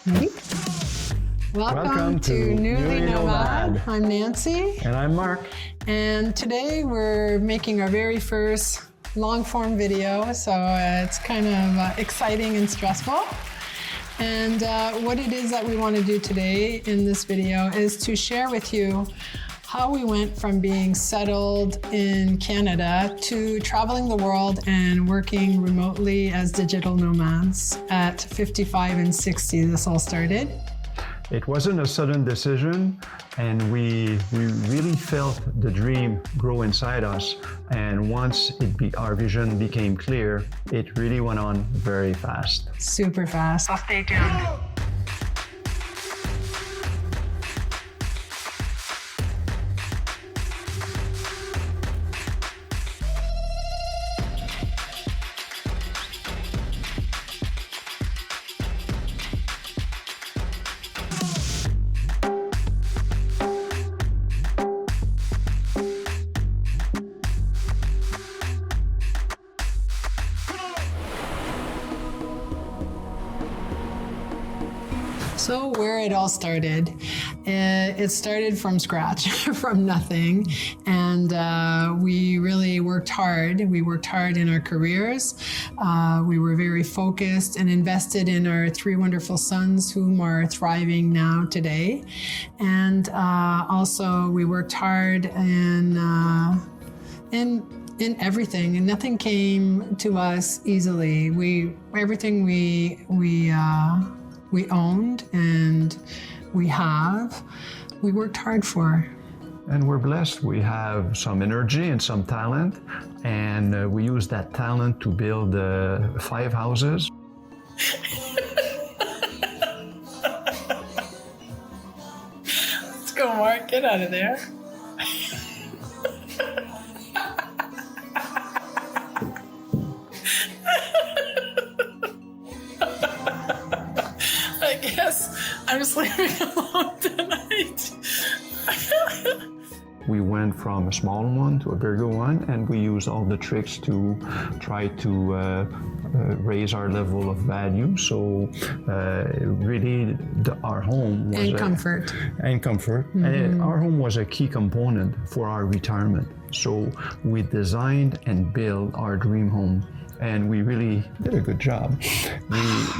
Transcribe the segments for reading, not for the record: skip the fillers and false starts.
Ready? Welcome to Newly Nomad. I'm Nancy. And I'm Mark. And today we're making our very first long form video. So it's kind of exciting and stressful. And what it is that we want to do today in this video is to share with you how we went from being settled in Canada to traveling the world and working remotely as digital nomads at 55 and 60. This all started. It wasn't a sudden decision, and we really felt the dream grow inside us. And once our vision became clear, it really went on very fast. Super fast. So stay tuned. So where it all started, it started from scratch, from nothing. And we really worked hard. We worked hard in our careers. We were very focused and invested in our three wonderful sons, whom are thriving now today. And also we worked hard in everything, and nothing came to us easily. Everything we owned and we worked hard for. And we're blessed. We have some energy and some talent, and we use that talent to build 5 houses. Let's go, Mark. Get out of there. I guess I'm sleeping alone tonight. We went from a small one to a bigger one, and we used all the tricks to try to raise our level of value. So really our home was comfort. Mm-hmm. And our home was a key component for our retirement. So we designed and built our dream home. And we really did a good job.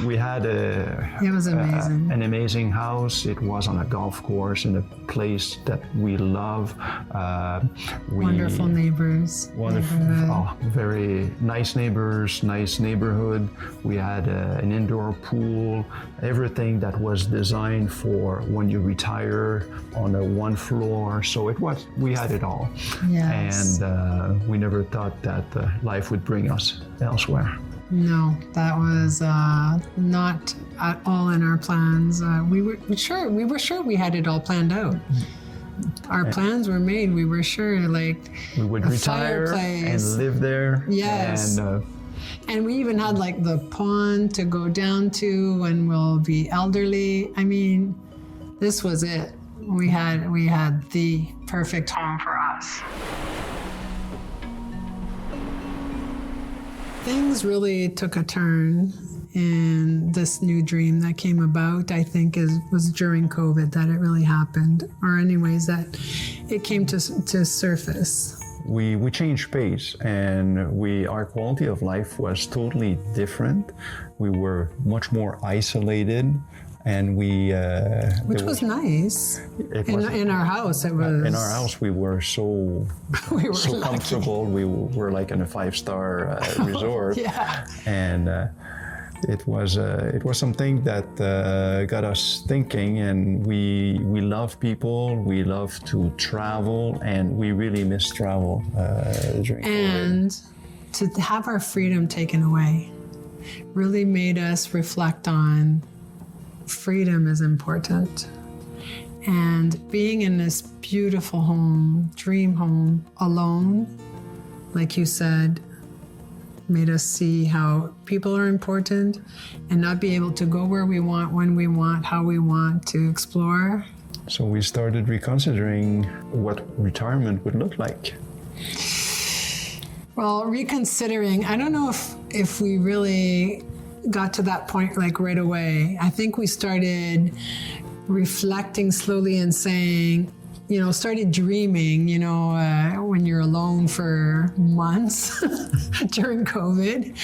We had it was amazing. An amazing house. It was on a golf course in a place that we love. Wonderful neighbors. Very nice neighbors, nice neighborhood. We had an indoor pool, everything that was designed for when you retire on a one floor. So we had it all. Yes. And we never thought that life would bring us elsewhere. No, that was not at all in our plans. We were sure we had it all planned out. Our plans were made. We were sure, like, we would retire and live there. Yes. And we even had like the pond to go down to when we'll be elderly. I mean, this was it. We had the perfect home for us. Things really took a turn in this new dream that came about. I think was during COVID that it really happened, or anyways that it came to surface. We changed pace, and our quality of life was totally different. We were much more isolated, and which was nice. In our house, it was. In our house, we were so comfortable. We were like in a 5-star resort. Yeah. And it was something that got us thinking. And we love people. We love to travel, and we really miss travel during COVID. And to have our freedom taken away really made us reflect on. Freedom is important. And being in this beautiful home, dream home, alone, like you said, made us see how people are important and not be able to go where we want, when we want, how we want to explore. So we started reconsidering what retirement would look like. Well, reconsidering, I don't know if we really got to that point like right away. I think we started reflecting slowly and saying, started dreaming, when you're alone for months during COVID,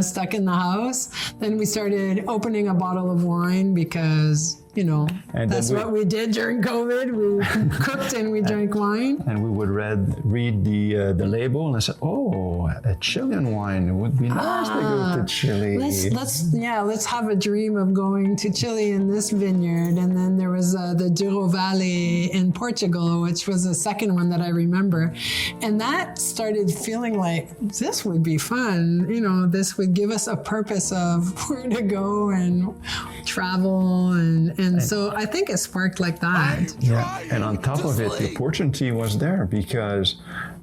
stuck in the house. Then we started opening a bottle of wine because, that's what we did during COVID. We cooked and we drank wine. And we would read the label, and I said, "Oh, a Chilean wine. It would be nice to go to Chile." Let's have a dream of going to Chile in this vineyard. And then there was the Douro Valley in Portugal, which was the second one that I remember. And that started feeling like this would be fun. This would give us a purpose of where to go and travel and so I think it sparked like that. Yeah, and on top of it, the opportunity was there because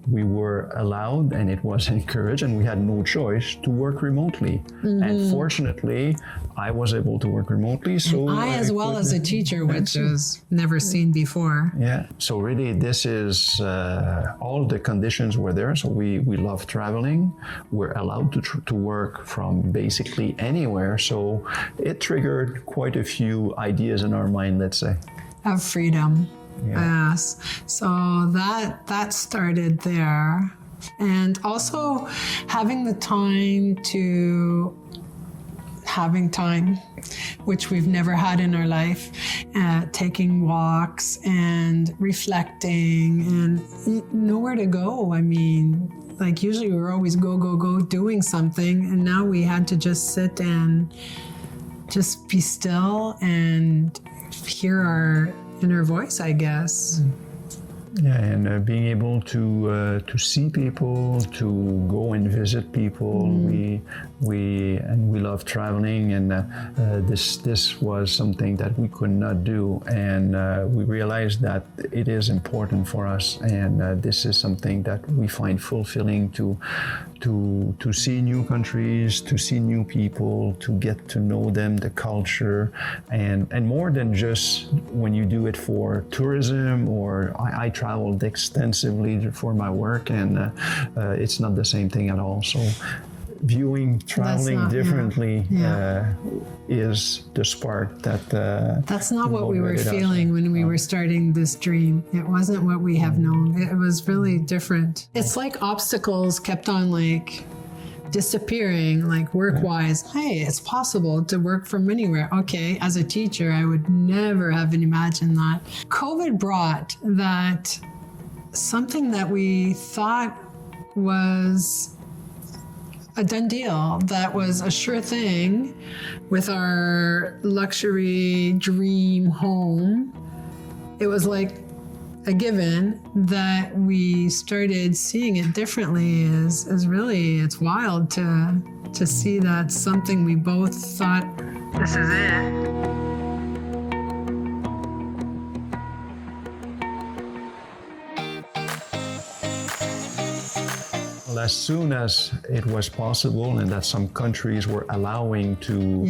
we were allowed and it was encouraged and we had no choice to work remotely. And fortunately, I was able to work remotely. So I as well as a teacher, which was never seen before. Yeah, so really this is, all the conditions were there. So we love traveling. We're allowed to work from basically anywhere. So it triggered quite a few ideas in our mind, let's say. Of freedom. Yeah. Yes. So that started there. And also having time, which we've never had in our life, taking walks and reflecting and nowhere to go. I mean, like usually we were always go doing something. And now we had to just sit and just be still and hear our inner voice, I guess. Yeah, and being able to see people, to go and visit people. We love traveling, and this was something that we could not do, and we realized that it is important for us, and this is something that we find fulfilling to see new countries, to see new people, to get to know them, the culture, and more than just when you do it for tourism. Or I traveled extensively for my work, and it's not the same thing at all. So viewing traveling differently is the spark that that's not what we were feeling when we were starting this dream. It wasn't what we have known. It was really different. It's like obstacles kept on like disappearing, like work-wise. Hey, it's possible to work from anywhere. Okay, as a teacher, I would never have imagined that. COVID brought that something that we thought was a done deal, that was a sure thing with our luxury dream home. It was like a given that we started seeing it differently is really, it's wild to see that something we both thought, this is it. As soon as it was possible and that some countries were allowing to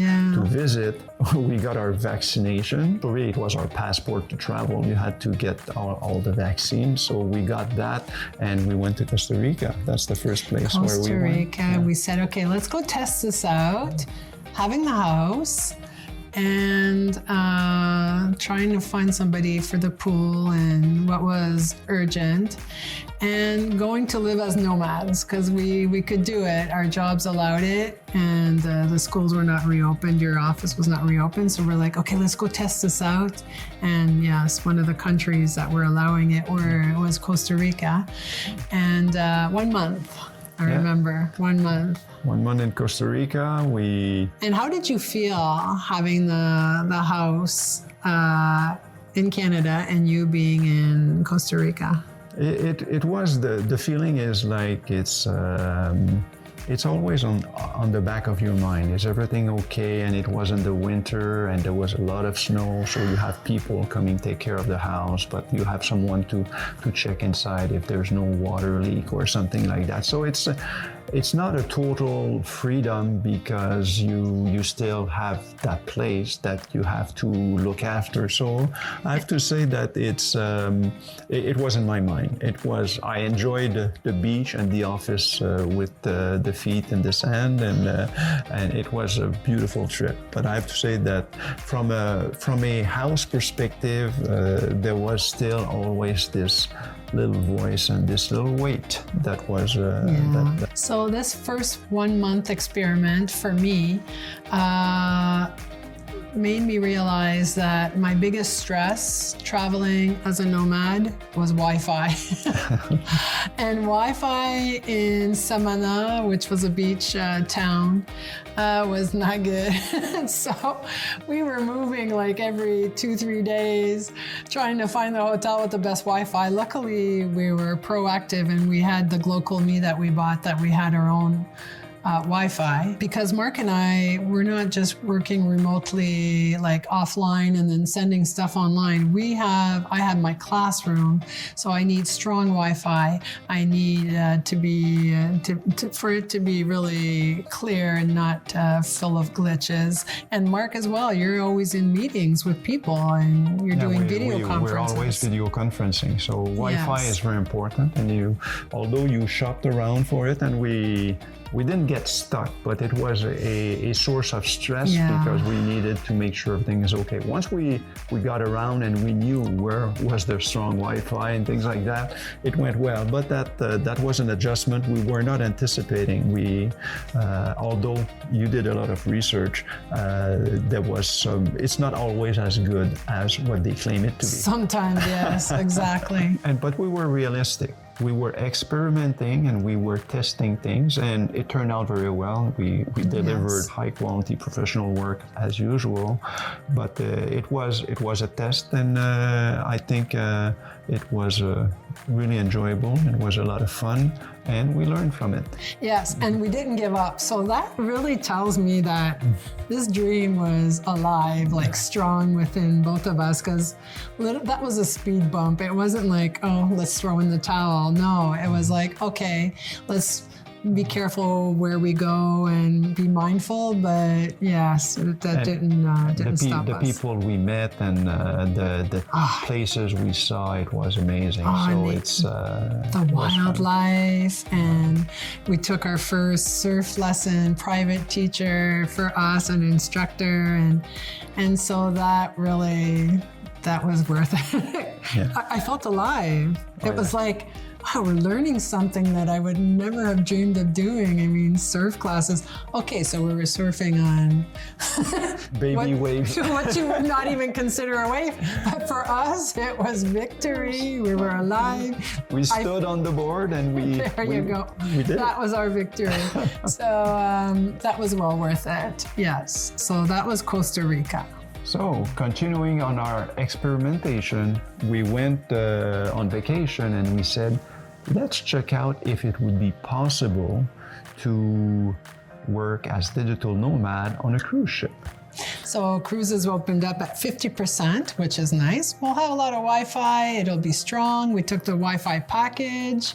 visit, we got our vaccination. So really it was our passport to travel. You had to get all the vaccines. So we got that and we went to Costa Rica. That's the first place where we went. Costa Rica, we said, okay, let's go test this out. Having the house and trying to find somebody for the pool and what was urgent, and going to live as nomads because we could do it. Our jobs allowed it, and the schools were not reopened. Your office was not reopened. So we're like, okay, let's go test this out. And yes, one of the countries that were allowing it was Costa Rica. And 1 month, I remember, 1 month. 1 month in Costa Rica, And how did you feel having the house in Canada and you being in Costa Rica? It was, the feeling is like it's always on the back of your mind. Is everything okay? And it was in the winter and there was a lot of snow, so you have people coming take care of the house, but you have someone to check inside if there's no water leak or something like that. So it's not a total freedom because you still have that place that you have to look after. So I have to say that it was in my mind. I enjoyed the beach and the office with the feet in the sand, and it was a beautiful trip. But I have to say that from a house perspective, there was still always this little voice and this little weight that was So this first 1 month experiment for me made me realize that my biggest stress traveling as a nomad was Wi-Fi. And Wi-Fi in Samana, which was a beach town, was not good. So we were moving like every 2-3 days, trying to find the hotel with the best Wi-Fi. Luckily, we were proactive and we had the Glocal Me that we bought, that we had our own Wi-Fi, because Mark and I were not just working remotely, like offline and then sending stuff online. I had my classroom, so I need strong Wi-Fi. I need for it to be really clear and not full of glitches. And Mark as well, you're always in meetings with people and you're doing video conferences. We're always video conferencing, so Wi-Fi is very important. And although you shopped around for it, and we didn't get stuck, but it was a source of stress because we needed to make sure everything is okay. Once we got around and we knew where was the strong Wi-Fi and things like that, it went well. But that was an adjustment we were not anticipating. Although you did a lot of research, there was it's not always as good as what they claim it to be. Sometimes, yes, exactly. But we were realistic. We were experimenting and we were testing things, and it turned out very well. We delivered high quality professional work as usual, but it was a test, and I think it was really enjoyable. It was a lot of fun, and we learned from it. Yes, and we didn't give up. So that really tells me that this dream was alive, like strong within both of us, because that was a speed bump. It wasn't like, oh, let's throw in the towel. No, it was like, okay, let's be careful where we go and be mindful. But yes, that didn't stop us. The people we met and the places we saw, it was amazing. So it's the wildlife, and we took our first surf lesson, private teacher for us, an instructor, and so that was worth it. I felt alive. It was like, wow, we're learning something that I would never have dreamed of doing. I mean, surf classes. Okay, so we were surfing on baby waves. What you would not even consider a wave. But for us, it was victory. We were alive. We stood on the board and There you go. We did. That was our victory. So that was well worth it. Yes. So that was Costa Rica. So, continuing on our experimentation, we went on vacation and we said, let's check out if it would be possible to work as digital nomad on a cruise ship. So cruises opened up at 50%, which is nice. We'll have a lot of Wi-Fi. It'll be strong. We took the Wi-Fi package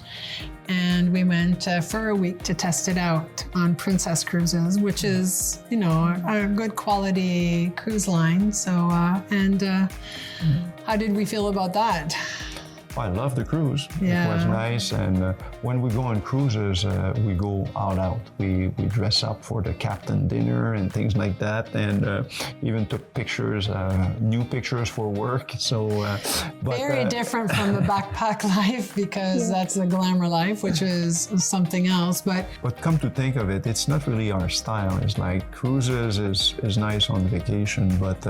and we went for a week to test it out on Princess Cruises, which is, a good quality cruise line. So, how did we feel about that? I love the cruise. It was nice, and when we go on cruises, we go all out. We dress up for the captain dinner and things like that, and even took pictures, new pictures for work. So, very different from the backpack life, because that's the glamour life, which is something else. But come to think of it, it's not really our style. It's like cruises is nice on vacation, but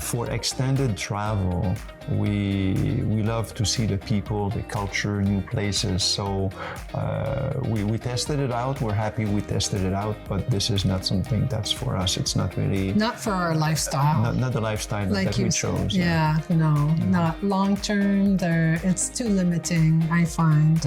for extended travel, we love to see the people, the culture, new places. So we tested it out. We're happy we tested it out, but this is not something that's for us. It's not really... Not for our lifestyle. Not the lifestyle that we chose. Not long term. It's too limiting, I find.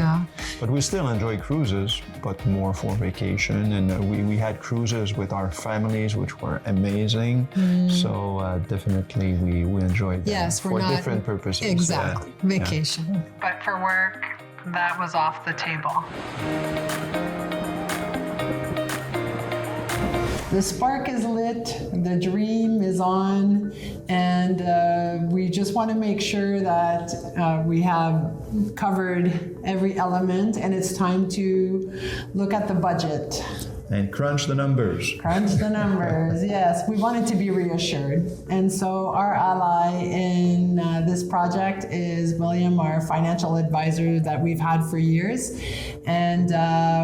But we still enjoy cruises, but more for vacation. And we had cruises with our families, which were amazing. So definitely we enjoyed them. Yes, for different purposes. Exactly. Vacation. But for work, that was off the table. The spark is lit, the dream is on, and we just want to make sure that we have covered every element, and it's time to look at the budget. And crunch the numbers. Crunch the numbers, yes. We wanted to be reassured. And so our ally in this project is William, our financial advisor that we've had for years. And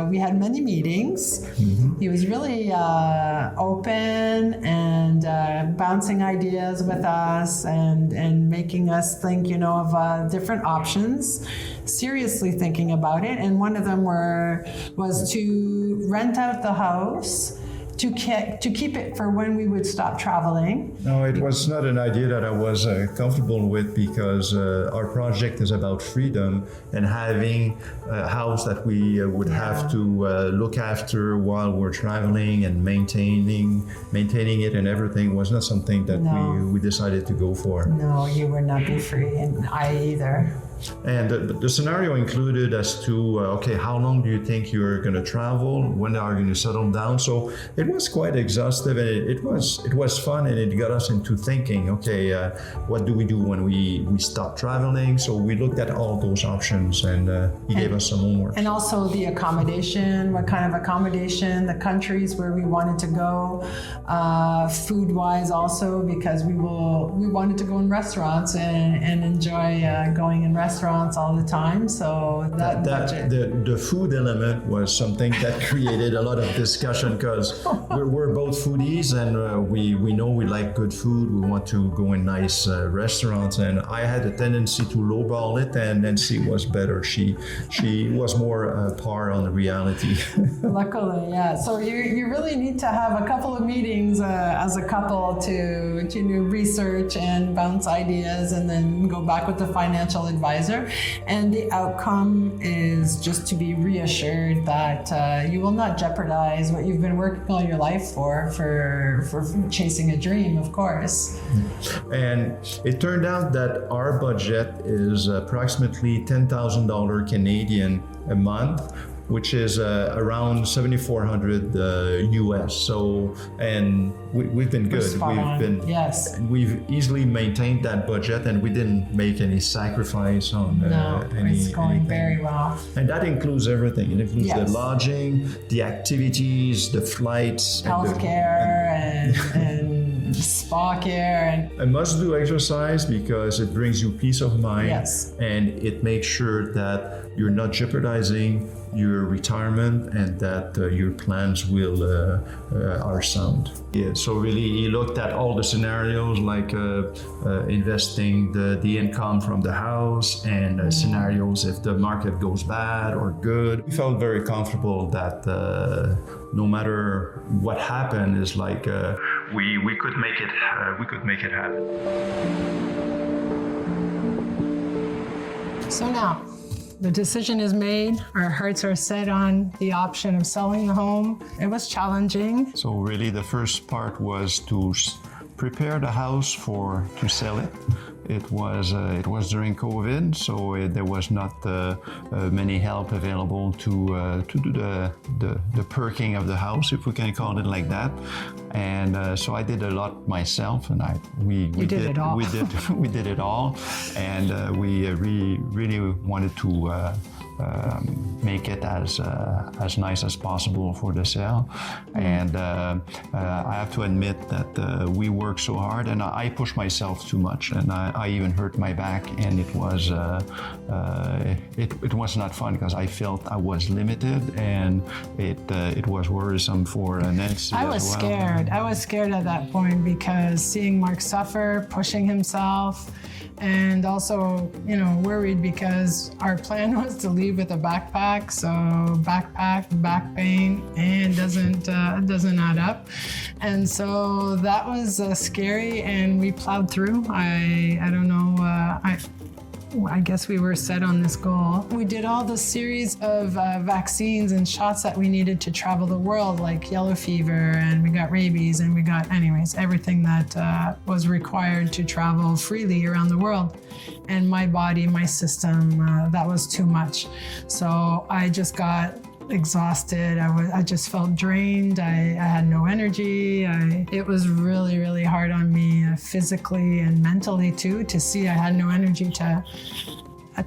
we had many meetings. Mm-hmm. He was really open and bouncing ideas with us and making us think, of different options, seriously thinking about it. And one of them was to rent out the house to keep it for when we would stop traveling. No, it was not an idea that I was comfortable with, because our project is about freedom, and having a house that we would have to look after while we're traveling and maintaining it and everything was not something that we decided to go for. No, you would not be free, and I either. And the scenario included as to, how long do you think you're going to travel? When are you going to settle down? So it was quite exhaustive, and it was fun, and it got us into thinking, what do we do when we stop traveling? So we looked at all those options, and he gave us some homework. And also the accommodation, what kind of accommodation, the countries where we wanted to go, food-wise also, because we wanted to go in restaurants and enjoy going in restaurants all the time. So the food element was something that created a lot of discussion, because we're both foodies, and we know we like good food. We want to go in nice restaurants, and I had a tendency to lowball it, and Nancy was better. She was more par on the reality. Luckily, yeah. So you really need to have a couple of meetings as a couple to research and bounce ideas, and then go back with the financial advisor. And the outcome is just to be reassured that you will not jeopardize what you've been working all your life for chasing a dream, of course. And it turned out that our budget is approximately $10,000 Canadian a month, which is around $7,400 US. So, and we've been good. We've easily maintained that budget, and we didn't make any sacrifice on it's going anything. very well. And that includes everything. It includes the lodging, the activities, the flights, healthcare, and spa care. And I must do exercise because it brings you peace of mind. Yes. And it makes sure that you're not jeopardizing your retirement, and that your plans are sound. Yeah, so really he looked at all the scenarios, like investing the income from the house, and scenarios if the market goes bad or good. We felt very comfortable that no matter what happened, is like we could make it happen. So now, the decision is made. Our hearts are set on the option of selling the home. It was challenging. So really the first part was to prepare the house to sell it. It was during COVID, so there was not many help available to do the perking of the house, if we can call it like that. And so I did a lot myself, and we did it all. We did it all, and we really wanted to make it as nice as possible for the sale. And I have to admit that we worked so hard, and I pushed myself too much, and I even hurt my back, and it was not fun, because I felt I was limited, and it was worrisome for Nancy. I was scared. I was scared at that point, because seeing Mark suffer, pushing himself, and also, worried because our plan was to leave with a backpack. So back pain, and doesn't add up. And so that was scary, and we plowed through. I don't know. I guess we were set on this goal. We did all the series of vaccines and shots that we needed to travel the world, like yellow fever, and we got rabies, and we got, everything that was required to travel freely around the world. And my body, my system, that was too much. So I just got exhausted. I just felt drained. I had no energy. It was really, really hard on me physically and mentally too, to see I had no energy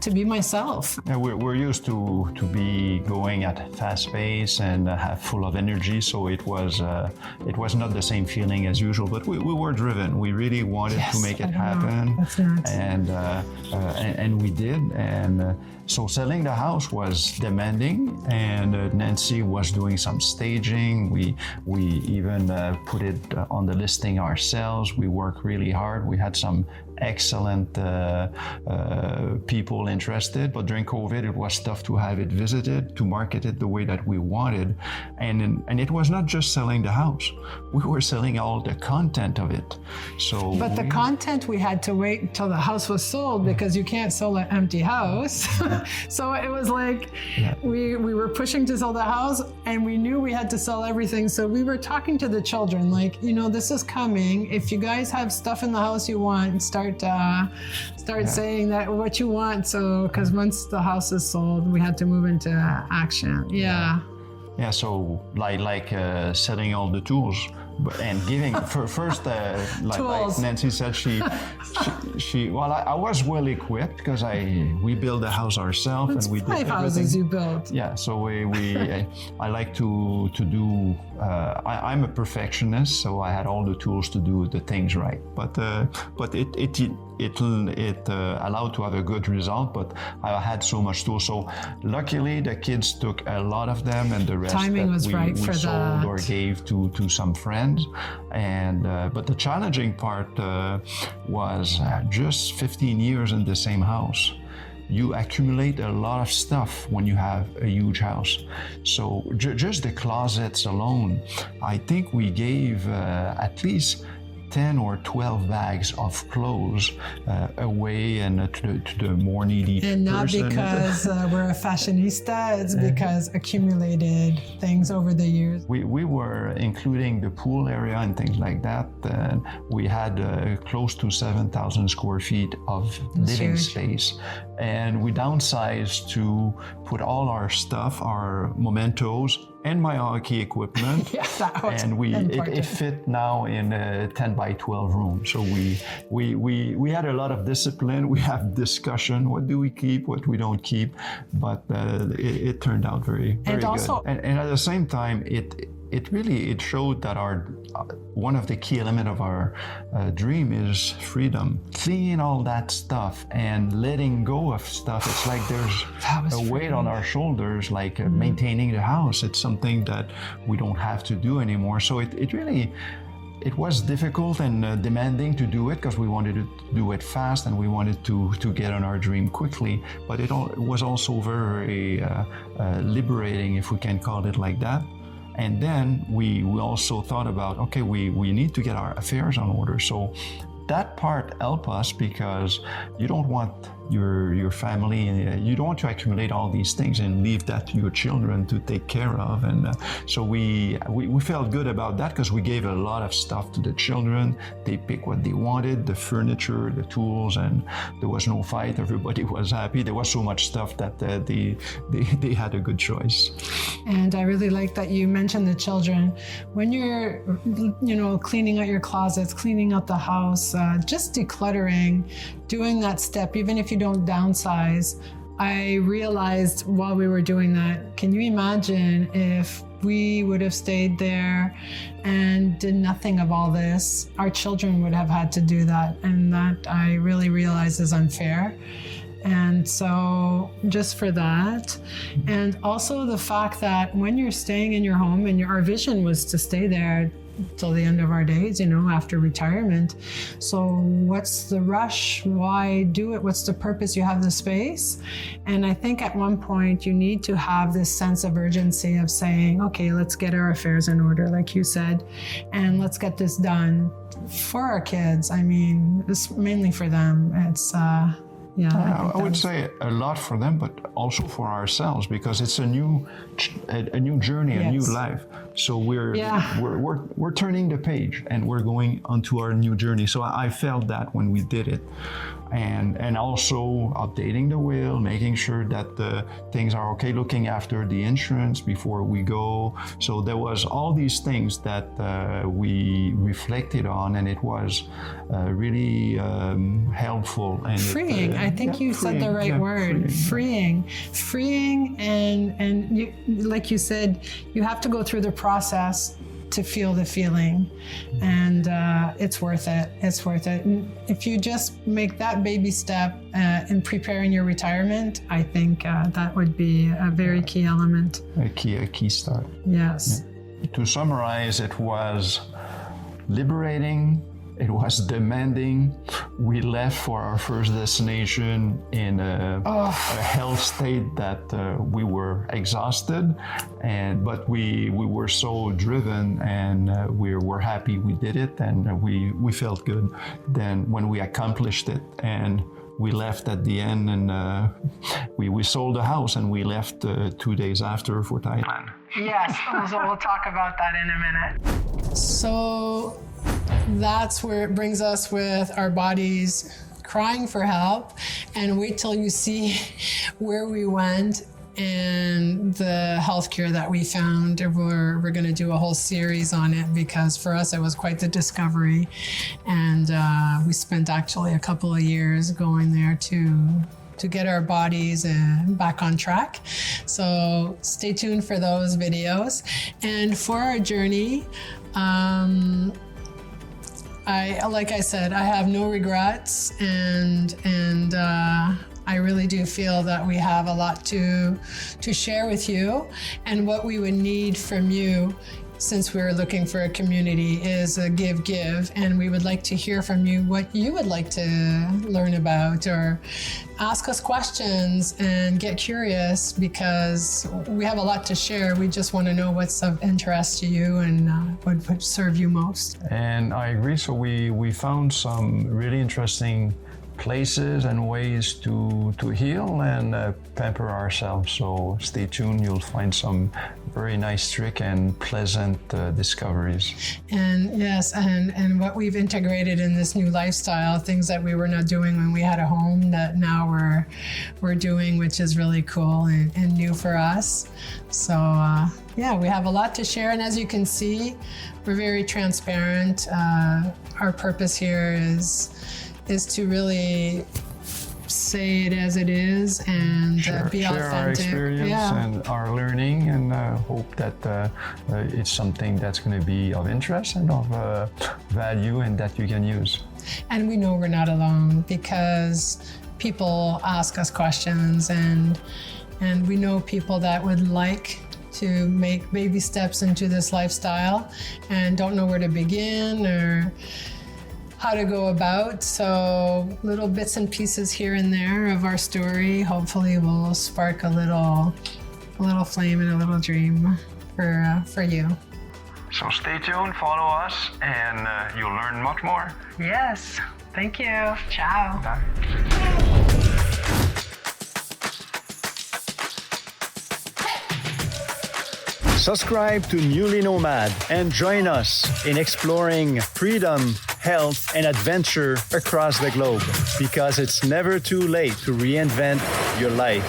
to be myself. Yeah, we're used to be going at a fast pace and have full of energy, so it was not the same feeling as usual. But we were driven. We really wanted to make it happen, and we did. And so selling the house was demanding, and Nancy was doing some staging. We even put it on the listing ourselves. We worked really hard. We had some excellent people interested, but during COVID it was tough to have it visited, to market it the way that we wanted, and it was not just selling the house, we were selling all the content of it. So but the content, we had to wait until the house was sold, because you can't sell an empty house. So it was like we were pushing to sell the house, and we knew we had to sell everything. So we were talking to the children like, this is coming, if you guys have stuff in the house you want, start saying that what you want. So because once the house is sold, we had to move into action. So like selling all the tools, and giving first like Nancy said, she I was well equipped because we built the house ourselves, and we did 5 houses you built. Yeah, so I like to do. I'm a perfectionist, so I had all the tools to do the things right. But it allowed to have a good result. But I had so much tools, so luckily the kids took a lot of them, and the rest timing was right we for sold that, or gave to some friends. And but the challenging part was just 15 years in the same house. You accumulate a lot of stuff when you have a huge house. So just the closets alone, I think we gave at least 10 or 12 bags of clothes away and to the more needy and not person. Because we're a fashionista, it's because accumulated things over the years. We were including the pool area and things like that. We had close to 7,000 square feet of living space, and we downsized to put all our stuff, our mementos, and my hockey equipment. That was it fit now in a 10 by 12 room. So we had a lot of discipline. We have discussion. What do we keep? What we don't keep? But it turned out very good. And at the same time, it showed that one of the key elements of our dream is freedom. Cleaning all that stuff and letting go of stuff. It's like there's a weight on our shoulders, like maintaining the house. It's something that we don't have to do anymore. So it was difficult and demanding to do it, because we wanted to do it fast and we wanted to get on our dream quickly. But it was also very liberating, if we can call it like that. And then we also thought about, okay, we need to get our affairs on order. So that part helped us, because you don't want your family, you don't want to accumulate all these things and leave that to your children to take care of. And so we felt good about that, because we gave a lot of stuff to the children. They picked what they wanted, the furniture, the tools, and there was no fight. Everybody was happy. There was so much stuff that they had a good choice. And I really like that you mentioned the children. When you're cleaning out your closets, cleaning out the house, just decluttering, doing that step, even if you don't downsize. I realized while we were doing that, can you imagine if we would have stayed there and did nothing of all this? Our children would have had to do that, and that I really realize is unfair. And so just for that, and also the fact that when you're staying in your home, and our vision was to stay there till the end of our days, after retirement. So what's the rush? Why do it? What's the purpose? You have the space. And I think at one point you need to have this sense of urgency of saying, okay, let's get our affairs in order, like you said, and let's get this done for our kids. I mean, it's mainly for them. Yeah, I would say a lot for them, but also for ourselves, because it's a new journey, a new life. So we're turning the page and we're going onto our new journey. So I felt that when we did it, and also updating the will, making sure that the things are okay, looking after the insurance before we go. So there was all these things that we reflected on, and it was really helpful and freeing. I think you said the right word. Freeing, and you, like you said, you have to go through the process to feel the feeling, and it's worth it. It's worth it. And if you just make that baby step in preparing your retirement, I think that would be a very key element. A key start. Yes. Yeah. To summarize, it was liberating. It was demanding. We left for our first destination in a health state that we were exhausted, but we were so driven, and we were happy we did it, and we felt good. Then when we accomplished it, and we left at the end, and we sold the house, and we left 2 days after for Thailand. Yes, so we'll talk about that in a minute. So that's where it brings us with our bodies crying for help, and wait till you see where we went and the healthcare that we found. We're going to do a whole series on it, because for us it was quite the discovery, and we spent actually a couple of years going there to get our bodies back on track. So stay tuned for those videos. And for our journey, like I said, I have no regrets, and I really do feel that we have a lot to share with you. And what we would need from you, since we're looking for a community, is a give, and we would like to hear from you what you would like to learn about, or ask us questions and get curious, because we have a lot to share. We just want to know what's of interest to you and what would serve you most. And I agree. So we found some really interesting places and ways to heal and pamper ourselves. So stay tuned. You'll find some very nice trick and pleasant discoveries. And yes, and what we've integrated in this new lifestyle, things that we were not doing when we had a home, that now we're doing, which is really cool and new for us. So yeah, we have a lot to share, and as you can see, we're very transparent. Our purpose here is to really say it as it is, and be share authentic. Our experience and our learning, and hope that it's something that's going to be of interest and of value, and that you can use. And we know we're not alone, because people ask us questions, and we know people that would like to make baby steps into this lifestyle and don't know where to begin or how to go about. So little bits and pieces here and there of our story hopefully will spark a little flame and a little dream for you. So stay tuned, follow us, and you'll learn much more. Yes, thank you. Ciao. Bye. Subscribe to Newly Nomad and join us in exploring freedom, health, and adventure across the globe, because it's never too late to reinvent your life.